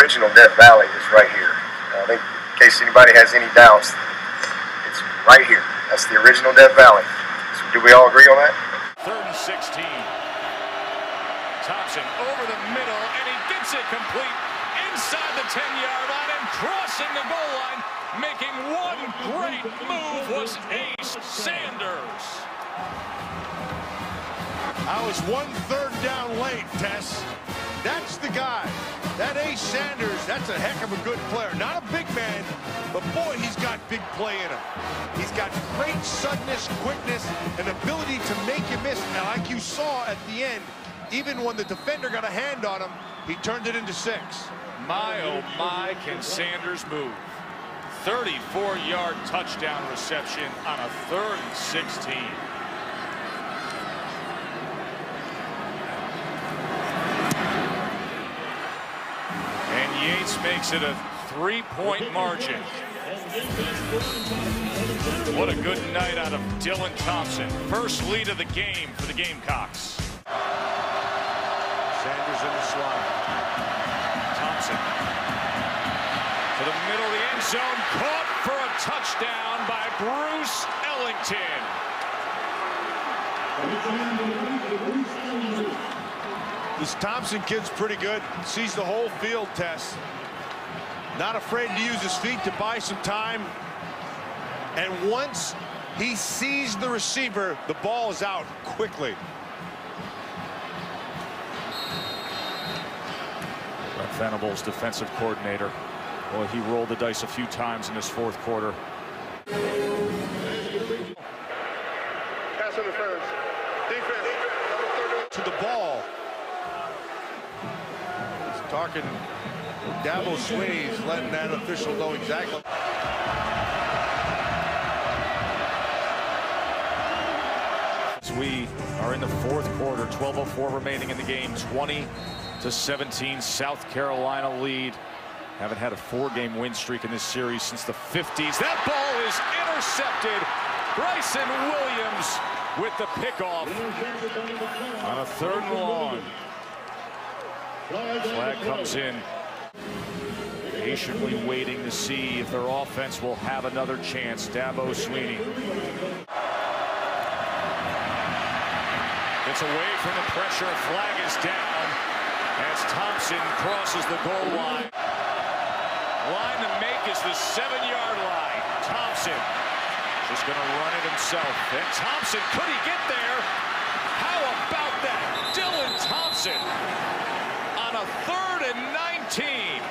original Death Valley is right here. I think in case anybody has any doubts, it's right here. That's the original Death Valley. So do we all agree on that? 3rd and 16. Thompson over the middle, and he gets it complete inside the 10-yard line and crossing the goal line. Making one great move was Ace Sanders. I was 1/3 down late, Tess. That's the guy. That Ace Sanders, that's a heck of a good player. Not a big man, but boy, he's got big play in him. He's got great suddenness, quickness, and ability to make you miss. And like you saw at the end, even when the defender got a hand on him, he turned it into 6. My, oh my, can Sanders move. 34-yard touchdown reception on a 3rd and 16. And Yates makes it a 3-point margin. What a good night out of Dylan Thompson. First lead of the game for the Gamecocks. Sanders in the slot. Thompson to the middle of the end zone, caught for a touchdown by Bruce Ellington. This Thompson kid's pretty good. Sees the whole field, Tess. Not afraid to use his feet to buy some time. And once he sees the receiver, the ball is out quickly. Brent Venables, defensive coordinator. Boy, he rolled the dice a few times in this 4th quarter. Pass interference. Defense. To the ball. He's talking. Dabo Swinney is letting that official know exactly. As we are in the 4th quarter, 12:04 remaining in the game, 20-17 South Carolina lead. Haven't had a 4-game win streak in this series since the 50s. That ball is intercepted. Bryson Williams with the pickoff on a 3rd and long. Flag comes in. Patiently waiting to see if their offense will have another chance. Dabo Swinney gets away from the pressure. Flag is down as Thompson crosses the goal line. Line to make is the 7-yard line. Thompson just going to run it himself. And Thompson, could he get there? How about that? Dylan Thompson on a 3rd and 19.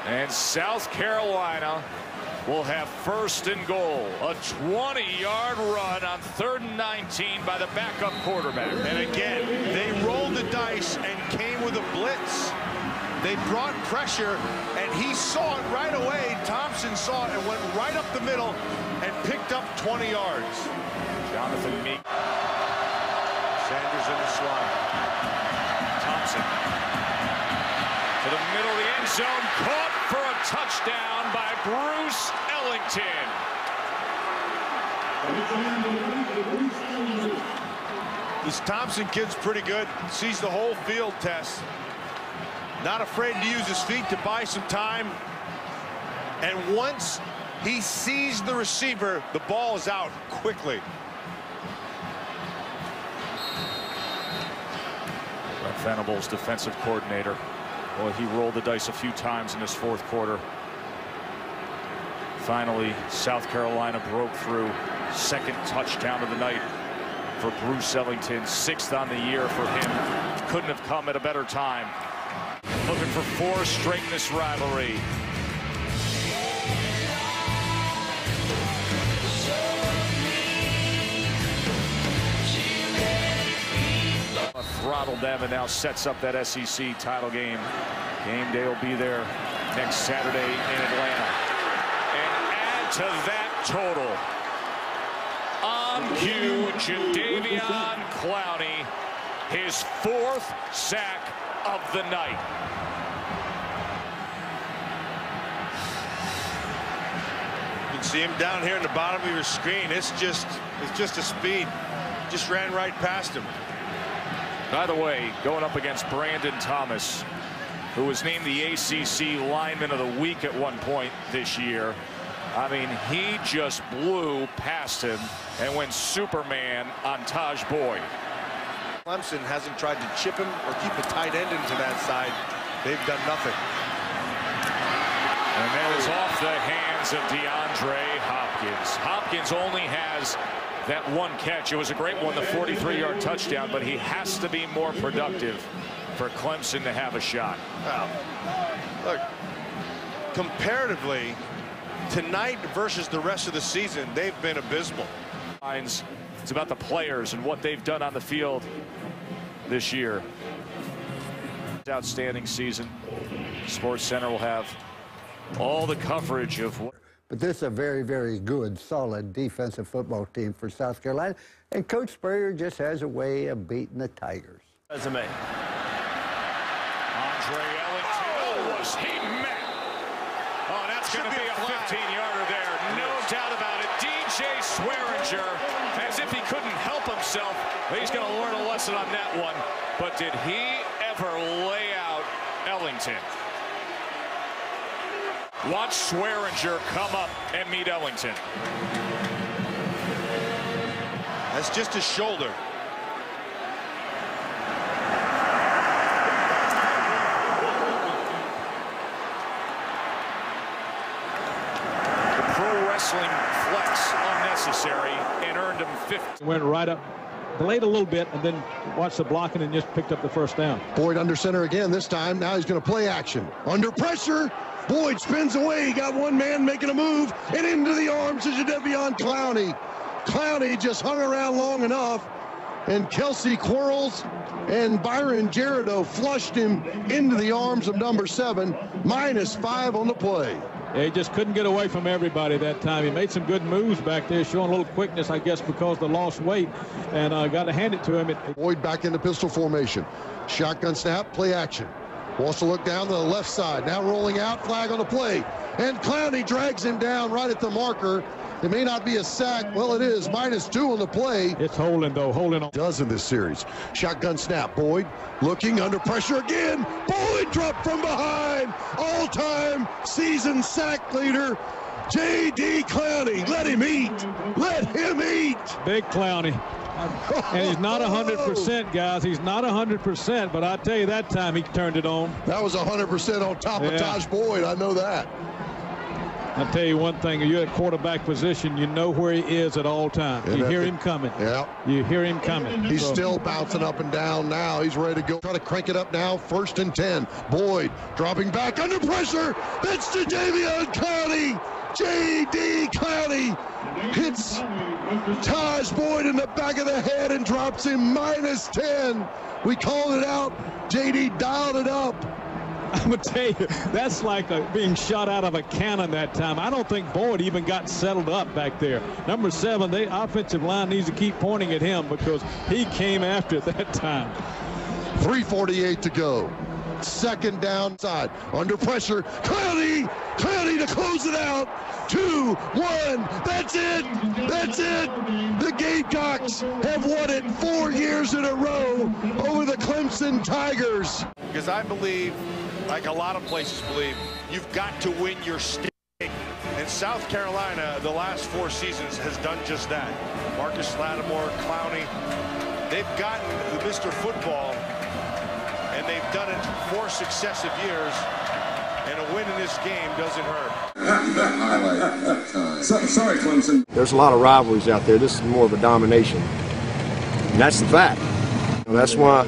And South Carolina will have 1st and goal. A 20-yard run on 3rd and 19 by the backup quarterback. And again, they rolled the dice and came with a blitz. They brought pressure, and he saw it right away. Thompson saw it and went right up the middle and picked up 20 yards. Jonathan Meek. Sanders in the slot. Thompson to the middle of the end zone, caught for a touchdown by Bruce Ellington. This Thompson kid's pretty good. Sees the whole field, Tess. Not afraid to use his feet to buy some time. And once he sees the receiver, the ball is out quickly. Brent Venables, defensive coordinator. Boy, he rolled the dice a few times in this 4th quarter. Finally, South Carolina broke through. 2nd touchdown of the night for Bruce Ellington. 6th on the year for him. Couldn't have come at a better time. Looking for 4 straight in this rivalry. Throttled them and now sets up that SEC title game. Game day will be there next Saturday in Atlanta. And add to that total. On cue, Jadeveon Clowney, his 4th sack of the night. You can see him down here in the bottom of your screen. It's just a speed just ran right past him. By the way, going up against Brandon Thomas, who was named the ACC Lineman of the Week at one point this year. I mean, he just blew past him and went Superman on Taj Boyd. Clemson hasn't tried to chip him or keep a tight end into that side. They've done nothing. And that is off the hands of DeAndre Hopkins. Hopkins only has that one catch. It was a great one, the 43-yard touchdown, but he has to be more productive for Clemson to have a shot. Well, look, comparatively, tonight versus the rest of the season, they've been abysmal. It's about the players and what they've done on the field this year. Outstanding season. Sports Center will have all the coverage of what. But this is a very, very good, solid defensive football team for South Carolina. And Coach Spurrier just has a way of beating the Tigers. Resume. Andre Ellington. Oh, was he met? Oh, that's going to be a 15-yarder there. No doubt about it. DJ Swearinger, as if he couldn't help himself. He's going to learn a lesson on that one. But did he ever lay out Ellington? Watch Swearinger come up and meet Ellington. That's just his shoulder. The pro wrestling flex unnecessary and earned him 50. Went right up, delayed a little bit, and then watched the blocking and just picked up the first down. Boyd under center again this time. Now he's going to play action. Under pressure. Boyd spins away. He got one man making a move and into the arms of Jadeveon Clowney. Clowney just hung around long enough, and Kelsey Quarles and Byron Gerardo flushed him into the arms of number 7, -5 on the play. Yeah, he just couldn't get away from everybody that time. He made some good moves back there, showing a little quickness, I guess, because of the lost weight, and got to hand it to him. Boyd back into pistol formation. Shotgun snap, play action. Wants to look down to the left side. Now rolling out, flag on the play. And Clowney drags him down right at the marker. It may not be a sack. Well, it is. -2 on the play. It's holding, though. Holding on. Does in this series. Shotgun snap. Boyd looking under pressure again. Boyd dropped from behind. All-time season sack leader, J.D. Clowney. Let him eat. Let him eat. Big Clowney. And he's not 100%, guys. He's not 100%, but I tell you, that time he turned it on. That was 100% on top of Taj Boyd. I know that. I'll tell you one thing. You're at quarterback position. You know where he is at all times. You hear him coming. Yeah. You hear him coming. He's still bouncing up and down now. He's ready to go. Try to crank it up now. 1st and 10. Boyd dropping back under pressure. That's Jadeveon Clowney. J.D. Clowney hits Taj Boyd in the back of the head and drops him -10. We called it out. J.D. dialed it up. I'm going to tell you, that's like being shot out of a cannon that time. I don't think Boyd even got settled up back there. Number 7, the offensive line needs to keep pointing at him because he came after it that time. 3:48 to go. 2nd down side. Under pressure. Clowney to close it out. 2-1. That's it. That's it. The Gamecocks have won it 4 years in a row over the Clemson Tigers. Because I believe, like a lot of places believe, you've got to win your state. And South Carolina, the last 4 seasons, has done just that. Marcus Lattimore, Clowney, they've gotten Mr. Football, and they've done it 4 successive years. And a win in this game doesn't hurt. Sorry, Clemson. There's a lot of rivalries out there. This is more of a domination. And that's the fact. That's why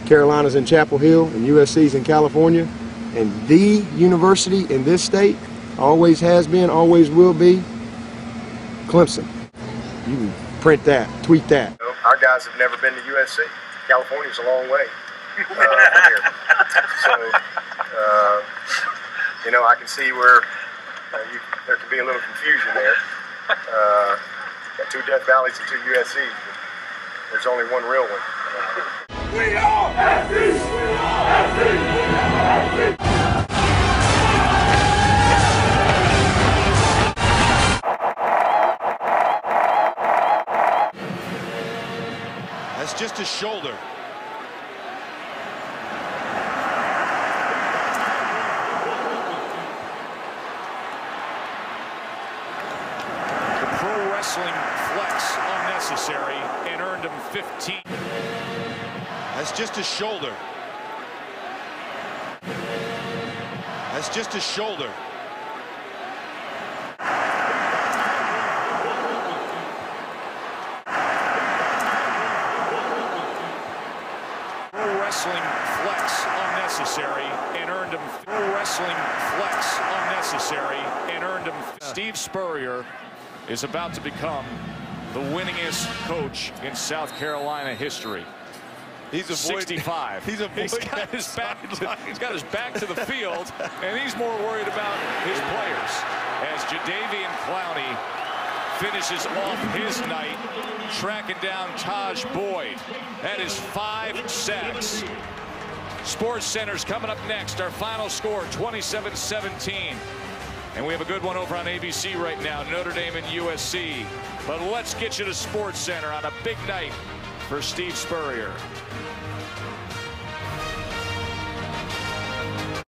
Carolina's in Chapel Hill and USC's in California. And the university in this state always has been, always will be, Clemson. You can print that, tweet that. Our guys have never been to USC. California's a long way from here. So, you know, I can see where there can be a little confusion there. Got 2 Death Valleys and 2 USCs, but there's only one real one. We are SC! We are SC! We are SC! That's just his shoulder. Wrestling flex unnecessary and earned him 15. That's just his shoulder. That's just his shoulder. Wrestling flex unnecessary and earned him. Wrestling flex unnecessary and earned him. Steve Spurrier is about to become the winningest coach in South Carolina history. He's 65. He's got his back to the field, and he's more worried about his players. As Jadeveon Clowney finishes off his night, tracking down Taj Boyd. That is 5 sacks. Sports Center's coming up next. Our final score, 27-17. And we have a good one over on ABC right now, Notre Dame and USC. But let's get you to Sports Center on a big night for Steve Spurrier.